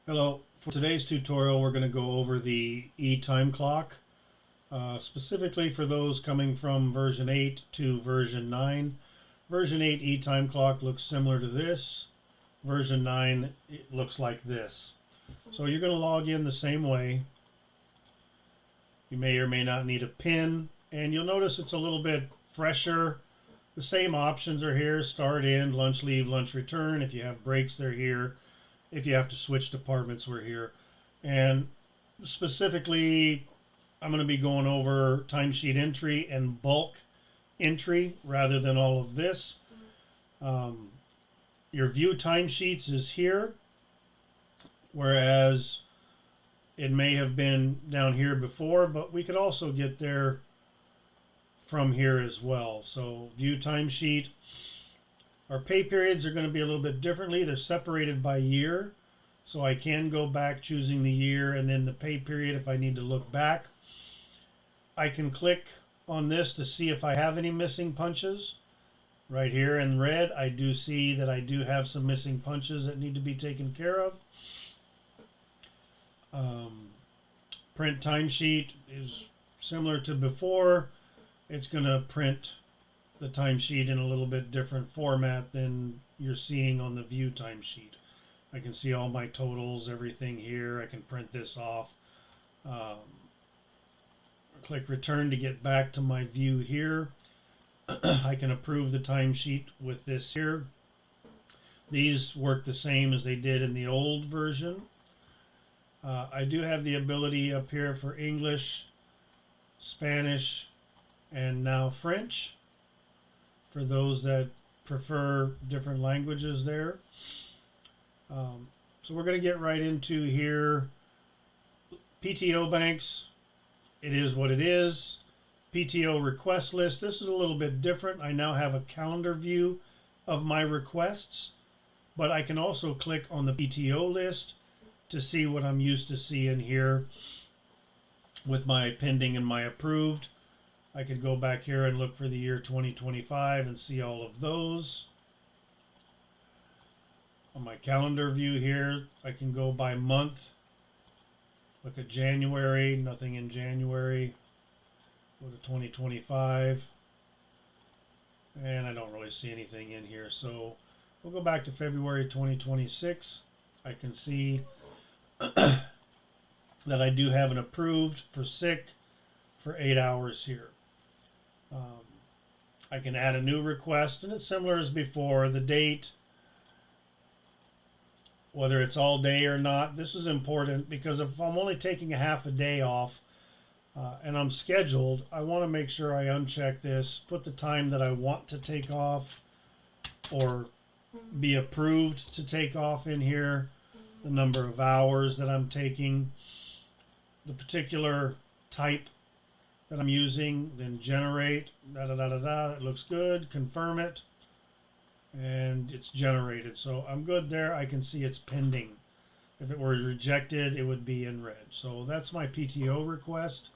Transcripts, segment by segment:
Hello. For today's tutorial, we're going to go over the eTimeclock, specifically for those coming from version 8 to version 9. Version 8 eTimeclock looks similar to this. Version 9, it looks like this. So you're going to log in the same way. You may or may not need a PIN, and you'll notice it's a little bit fresher. The same options are here: start, end, lunch, leave, lunch, return. If you have breaks, they're here. If you have to switch departments, we're here. And specifically, I'm going to be going over timesheet entry and bulk entry rather than all of this. Um, your view timesheets is here, whereas it may have been down here before, but we could also get there from here as well. So view timesheet. Our pay periods are going to be a little bit differently. They're separated by year. So I can go back choosing the year and then the pay period if I need to look back. I can click on this to see if I have any missing punches. Right here in red, I do see that I do have some missing punches that need to be taken care of. Print timesheet is similar to before. It's going to print the timesheet in a little bit different format than you're seeing on the view timesheet. I can see all my totals, everything here. I can print this off. Click return to get back to my view here. I can approve the timesheet with this here. These work the same as they did in the old version. I do have the ability up here for English, Spanish, and now French, for those that prefer different languages there. So we're going to get right into here. PTO banks, it is what it is. PTO request list, this is a little bit different. I now have a calendar view of my requests, but I can also click on the PTO list to see what I'm used to seeing here with my pending and my approved. I could go back here and look for the year 2025 and see all of those. On my calendar view here, I can go by month. Look at January, nothing in January. Go to 2025. And I don't really see anything in here. So we'll go back to February 2026. I can see that I do have an approved for sick for 8 hours here. I can add a new request, and it's similar as before. The date, whether it's all day or not. This is important because if I'm only taking a half a day off and I'm scheduled, I want to make sure I uncheck this, put the time that I want to take off or be approved to take off in here, the number of hours that I'm taking, the particular type that I'm using, then generate, it looks good, confirm it, and it's generated. So I'm good there. I can see it's pending. If it were rejected, it would be in red. So that's my PTO request.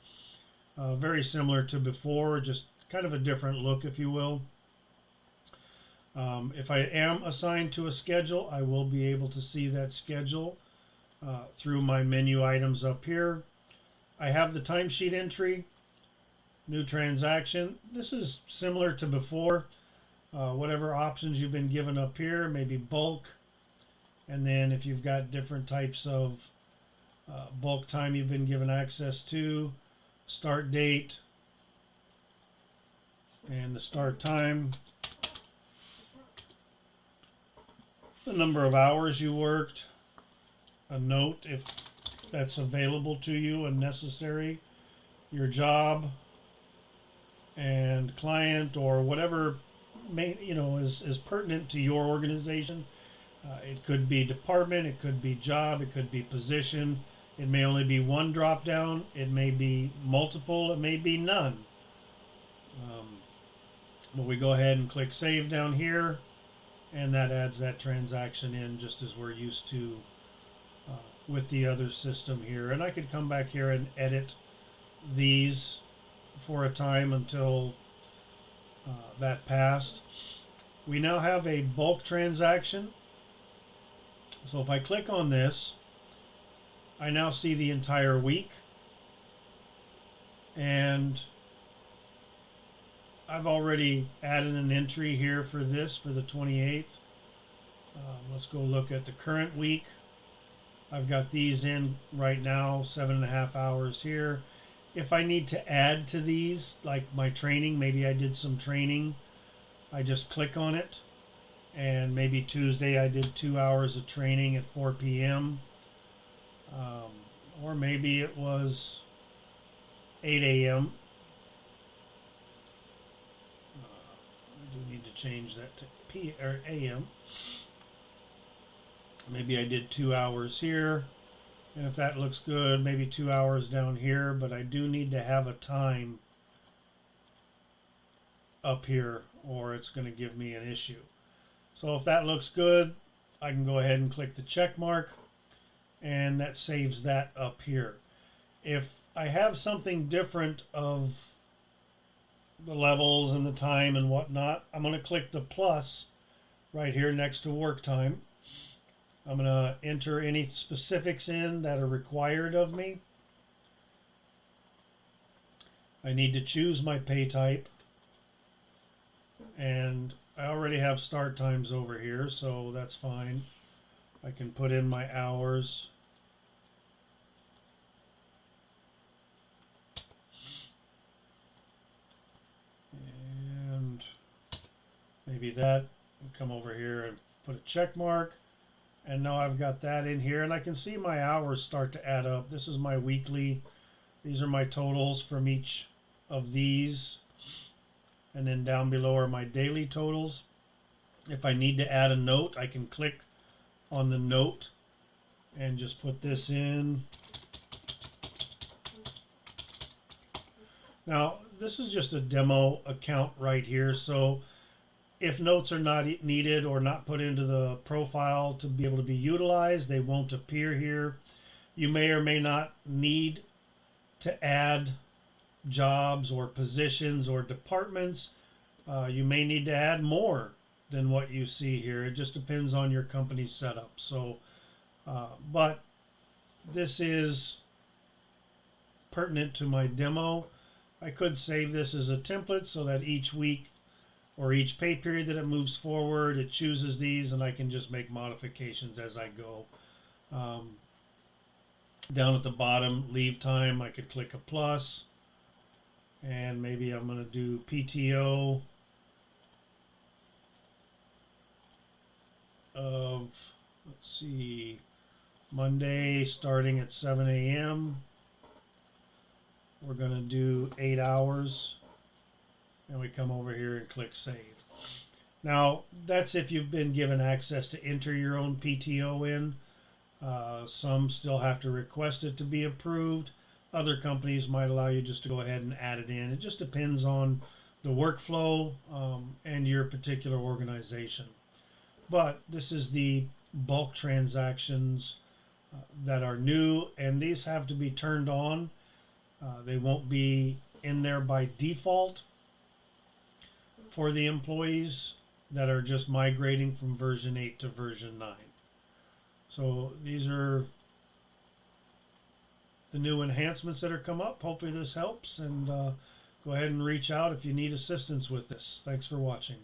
Very similar to before, just kind of a different look, if you will. If I am assigned to a schedule, I will be able to see that schedule through my menu items up here. I have the timesheet entry, new transaction. This is similar to before. Whatever options you've been given up here, maybe bulk, and then if you've got different types of bulk time you've been given access to, start date, and the start time, the number of hours you worked, a note if that's available to you and necessary, your job and client or whatever is pertinent to your organization. It could be department, it could be job, it could be position. It may only be one drop down, it may be multiple, it may be none. But we go ahead and click save down here, and that adds that transaction in just as we're used to with the other system here. And I could come back here and edit these for a time until that passed. We now have a bulk transaction. So if I click on this, I now see the entire week, and I've already added an entry here for this for the 28th. Let's go look at the current week. I've got these in right now, 7.5 hours here. If I need to add to these, like my training, maybe I did some training, I just click on it, and maybe Tuesday I did 2 hours of training at 4 p.m. Or maybe it was 8 a.m. I do need to change that to p or a.m. Maybe I did 2 hours here, and if that looks good, maybe 2 hours down here, but I do need to have a time up here or it's going to give me an issue. So if that looks good, I can go ahead and click the check mark, and that saves that up here. If I have something different of the levels and the time and whatnot, I'm going to click the plus right here next to work time. I'm going to enter any specifics in that are required of me. I need to choose my pay type, and I already have start times over here, so that's fine. I can put in my hours. And maybe that, come over here and put a check mark. And now I've got that in here, and I can see my hours start to add up. This is my weekly. These are my totals from each of these. And then down below are my daily totals. If I need to add a note, I can click on the note and just put this in. Now, this is just a demo account right here, so if notes are not needed or not put into the profile to be able to be utilized, they won't appear here. You may or may not need to add jobs or positions or departments. You may need to add more than what you see here. It just depends on your company's setup. So, but this is pertinent to my demo. I could save this as a template so that each week or each pay period that it moves forward, it chooses these, and I can just make modifications as I go. Down at the bottom, leave time, I could click a plus, and maybe I'm going to do PTO of, let's see, Monday starting at 7 a.m. We're going to do 8 hours, and we come over here and click save. Now, that's if you've been given access to enter your own PTO in. Some still have to request it to be approved. Other companies might allow you just to go ahead and add it in. It just depends on the workflow and your particular organization. But this is the bulk transactions that are new, and these have to be turned on. They won't be in there by default for the employees that are just migrating from version 8 to version 9. So these are the new enhancements that are come up. Hopefully this helps, and go ahead and reach out if you need assistance with this. Thanks for watching.